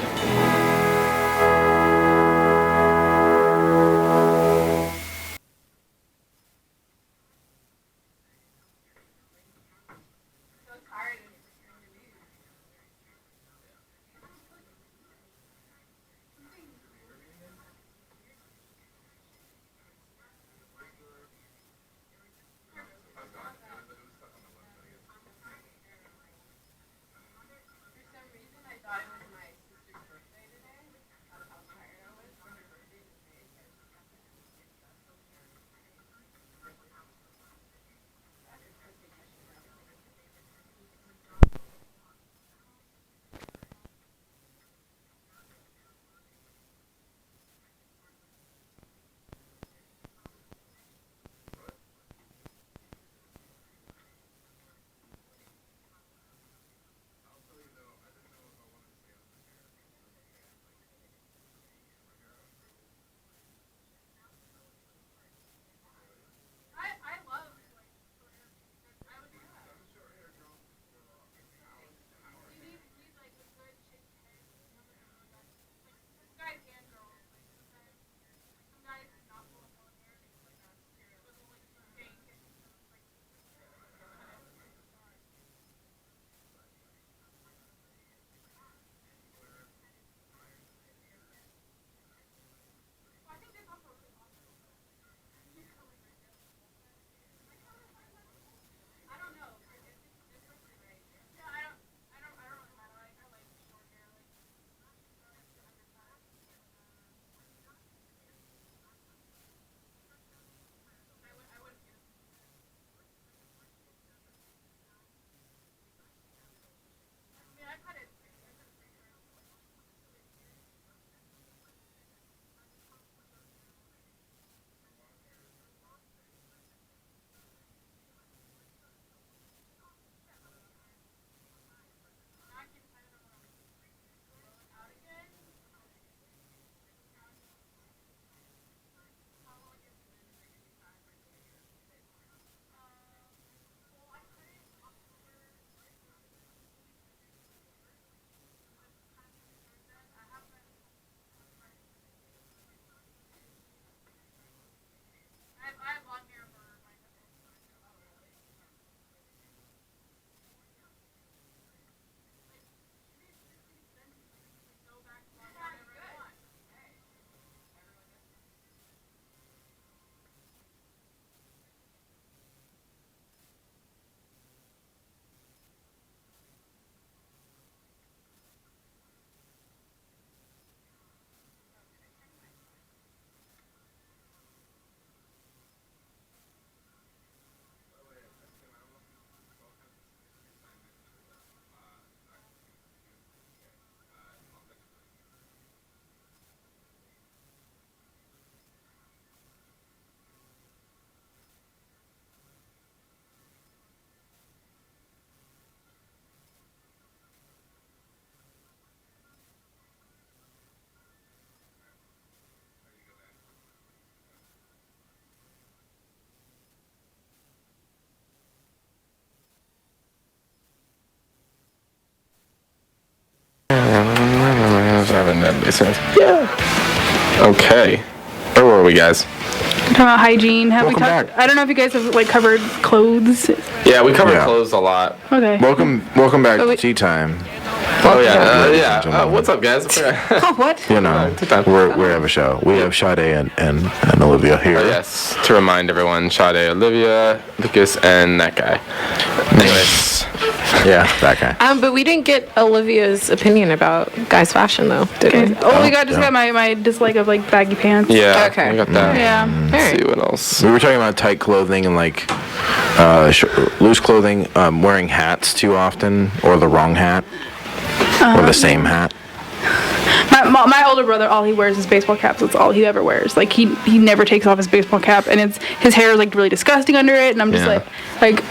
Yeah. Okay. Where were we, guys? Talking about hygiene. Have Welcome we talked? back. I don't know if you guys have like covered clothes. Yeah, we covered Yeah. clothes a lot. Okay. Welcome back But to we- tea time. Oh yeah, Ladies yeah. and gentlemen. What's up, guys? Oh, what? You know, we have a show. We have Sade and Olivia here. Oh, yes. To remind everyone, Sade, Olivia, Lucas, and that guy. Anyways. Yeah, that guy. But we didn't get Olivia's opinion about guys' fashion, though, did we? Oh, we got yeah. my dislike of like baggy pants. Yeah. Okay. We got that. Yeah. Let's see what else. We were talking about tight clothing and like loose clothing, wearing hats too often, or the wrong hat, or the same hat. My older brother, all he wears is baseball caps. That's all he ever wears. Like he never takes off his baseball cap, and his hair is like really disgusting under it. And I'm just Yeah. like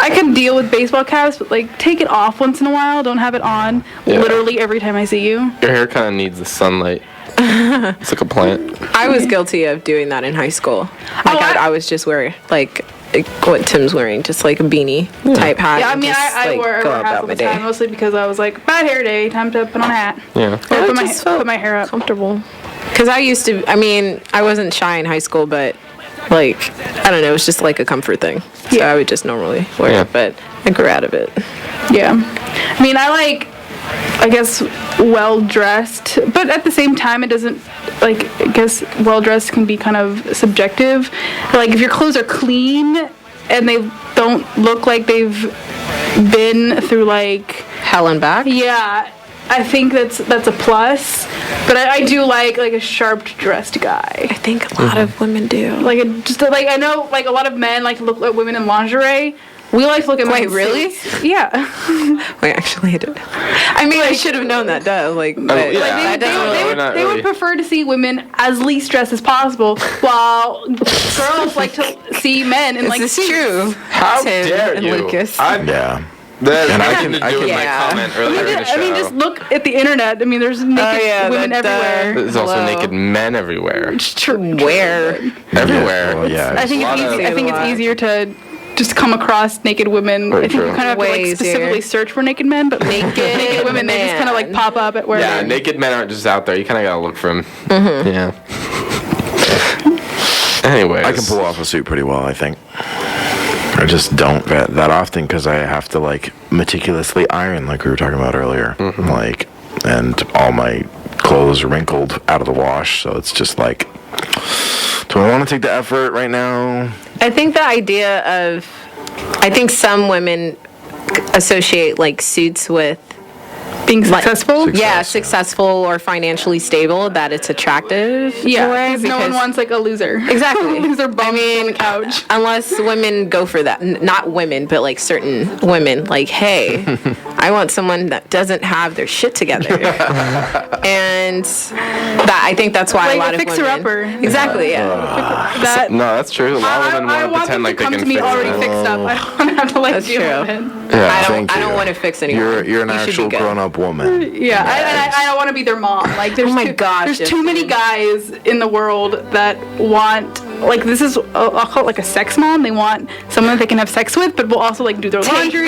I can deal with baseball caps, but like take it off once in a while. Don't have it on literally every time I see you. Your hair kind of needs the sunlight. It's like a plant. I was guilty of doing that in high school. Like, I was just wearing, like what Tim's wearing, just like a beanie type hat. Yeah, I and mean, just, I like, wear go hats about all my the time, mostly because I was like, bad hair day, time to put on a hat. Yeah. Or I just felt put my hair up. comfortable. Because I used to, I mean, I wasn't shy in high school, but like, I don't know, it was just like a comfort thing. So Yeah. I would just normally wear Yeah. it, but I grew out of it. Yeah. I mean, I guess, well-dressed, but at the same time, it doesn't, like, I guess well-dressed can be kind of subjective. Like, if your clothes are clean and they don't look like they've been through, like, Hell and back? yeah, I think that's a plus. But I do like a sharp-dressed guy. I think a lot of women do. Like, I know, like, a lot of men like to look at women in lingerie. We like to look at men Wait, in really? suits. Yeah. Wait, actually, I did. I mean, I should have known that, duh. Like, but yeah. that doesn't We're really. not They really- would prefer to see women as least dressed as possible, while girls like to see men in like This suits. is true. How Tim dare and you? Lucas. Yeah. That And I has can- nothing to I do with can- my Yeah. comment earlier in the show. I mean, just look at the internet. I mean, there's naked women that, everywhere. There's also Hello. naked men everywhere. It's true. Where? Everywhere. Well, yeah. I think There's it's a lot easy. of- I think it's easier to just come across naked women. Very I think true. you kind of have to Way like specifically easier. search for naked men, but naked women, they just kind of like man. pop up at where. Yeah, they're- naked men aren't just out there. You kind of gotta look for them. Mm-hmm. Yeah. Anyways. I can pull off a suit pretty well, I think. I just don't that often because I have to like meticulously iron, like we were talking about earlier. Like, and all my clothes are wrinkled out of the wash, so it's just like, do I want to take the effort right now? I think the idea of, I think some women associate like suits with being successful. yeah, Success, successful or financially stable, that it's attractive. Yeah, in a way, because no one because- wants like a loser. Exactly. Loser bum on the couch. Unless women go for that. Not women, but like certain women. Like, hey, I want someone that doesn't have their shit together. And that, I think that's why Like a lot a of women. fixer-upper. Exactly, yeah. That No, that's true. A lot of women I want to want pretend them like to they come can to me fix already it. fixed up. I don't want to have to like That's deal true. with it. Yeah. Thank I don't you. want to fix anyone. You're an You should be actual good. grown-up woman. Yeah, I don't want to be their mom. Like, there's Oh my gosh, there's too many Justin. guys in the world that want like this is I'll call it like a sex mom. They want someone that they can have sex with, but will also like do their laundry,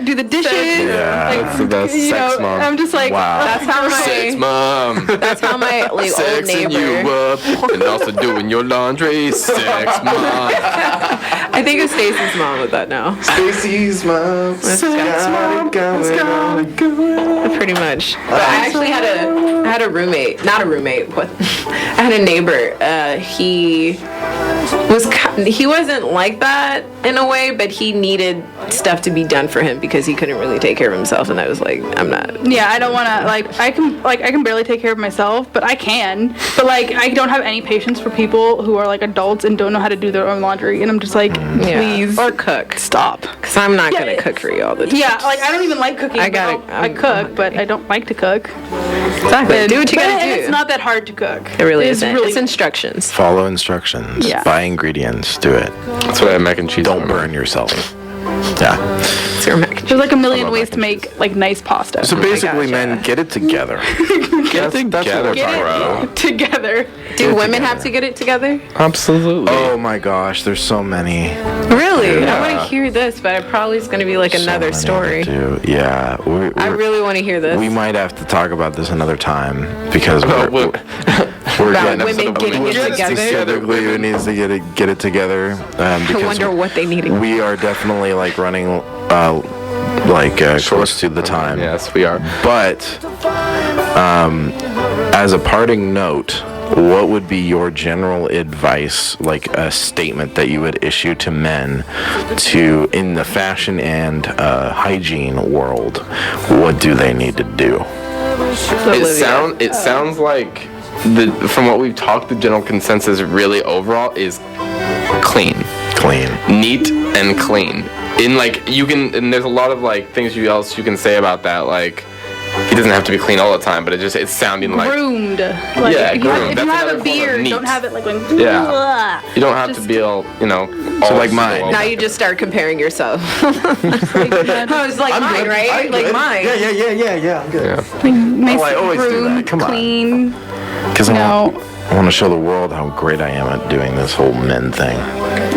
do the dishes. Yeah. like, That's the best you sex know, mom. I'm just like, Wow. That's how Sex my mom. that's how my like old Sexing you neighbor. up and also doing your laundry. Sex mom. I think it's Stacy's mom with that now. Stacy's mom. Pretty much. But I actually had a roommate, not a roommate, but I had a neighbor. He wasn't like that in a way, but he needed stuff to be done for him because he couldn't really take care of himself, and I was like, I'm not. yeah, I don't want to I can barely take care of myself, but I can. But like I don't have any patience for people who are like adults and don't know how to do their own laundry, and I'm just like, please Or cook, stop. because I'm not Yeah, gonna cook for you all the time. Yeah, like I don't even like cooking. I cook, but I don't like to cook. Exactly. Do what you gotta And do. it's not that hard to cook. It really It's isn't. really It's instructions. Follow instructions. Yeah. Buy ingredients. Do it. That's what I have mac and cheese. Don't on. burn yourself. Yeah. It's your mac and cheese. There's like a million love ways mac to and make like nice pasta. So basically, gotcha. men, get it together. Get together, Get bro. it together. Do women have to get it together? Absolutely. Oh my gosh, there's so many. Really? Yeah. I want to hear this, but it probably is going to be like another so many story. to do. Yeah. I really want to hear this. We might have to talk about this another time because Well, we're About getting women getting it together. specifically who needs to get it together. I Because wonder what they need. we are definitely like running like close to the time. Yes, we are. But as a parting note, what would be your general advice, like a statement that you would issue to men to in the fashion and hygiene world? What do they need to do? It sounds like from what we've talked, the general consensus really overall is clean, neat and clean. In like and there's a lot of like things else you can say about that, like. He doesn't have to be clean all the time, but it's sounding like groomed. Like, yeah, if groomed. you That's have another a form of beard, neat. don't have it like when. Yeah. You don't have to be all, So like mine. Now you just start comparing yourself. I was like mine, right? Like mine. Yeah. I'm good. Nice, I always do that. groomed, Come on. clean. Because No, I want to show the world how great I am at doing this whole men thing.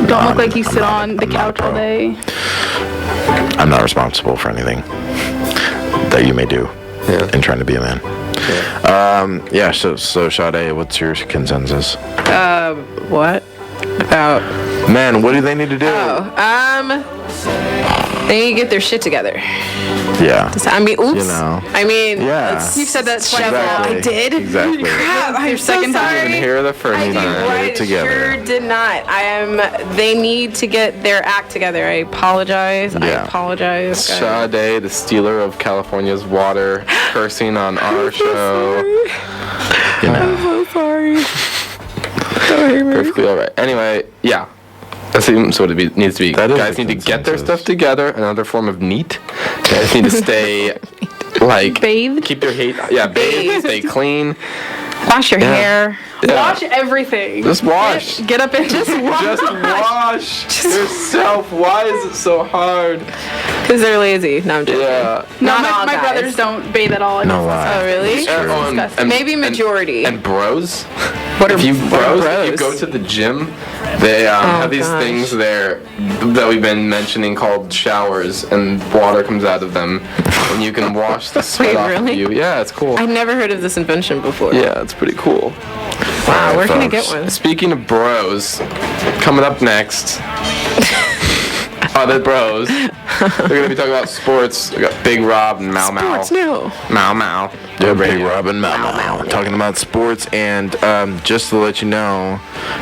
don't look like you sit on the I'm not a couch all pro. day. I'm not responsible for anything that you may do in trying to be a man. So Sade, what's your consensus? What? About Men, what do they need to do? they need to get their shit together. Yeah. I mean, oops. You know. I mean, Yeah. let's You've said that twice shovel. now. I did. Exactly. Crap, I'm Your so second time. sorry. here the first I time. right, together. sure did not. They need to get their act together. I apologize. I Yeah. apologize. guys. Sade, the stealer of California's water, cursing on our show. You know. So sorry. Perfectly all right. Anyway, yeah. That seems what it needs to be. That is Guys the need to get their consensus. stuff together. Another form of neat. Guys need to stay, like, Bathed? keep their hate. Yeah, bathe, stay clean. Wash your hair. Yeah. Wash everything. Just wash. Get up and just wash. Just wash yourself. Why is it so hard? Because they're lazy. No, I'm joking. Yeah. No, Not all my guys. brothers don't bathe at all. No lie. Oh, really? It's true. Oh, disgusting. Maybe majority. And bros. What are If you what are bros, if you go to the gym, they have these gosh. things there that we've been mentioning called showers, and water comes out of them, and you can wash the sweat Wait, off really? of you. Yeah, it's cool. I'd never heard of this invention before. Yeah, it's pretty cool. Wow, where can I get folks. one? Speaking of bros, coming up next, other bros. We're gonna be talking about sports. We got Big Rob and Mau Mau. Sports, no. Mau Mau. Yeah, Big Robin Mau. Talking about sports, and just to let you know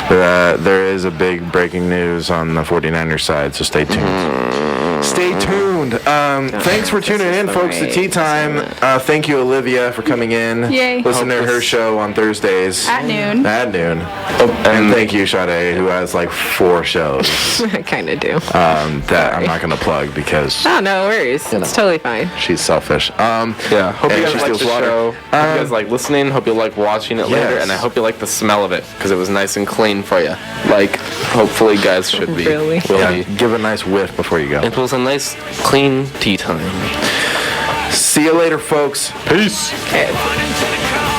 that there is a big breaking news on the 49ers side, so stay tuned. Stay tuned. Thanks for tuning in, folks, to Tea Time. Thank you, Olivia, for coming in. Yay. Listen to her show on Thursdays. At noon. At noon. And thank you, Sade, who has like 4 shows I kind of do. that I'm not going to plug because Oh, no worries. It's totally fine. she's selfish. Yeah, hope And you she guys like steals the water. show. Hope you guys like listening. Hope you like watching it later, Yes. and I hope you like the smell of it because it was nice and clean for you. Like, hopefully, guys should be. Really? Will Yeah, be. give a nice whiff before you go. It was a nice, clean tea time. See you later, folks. Peace. Okay.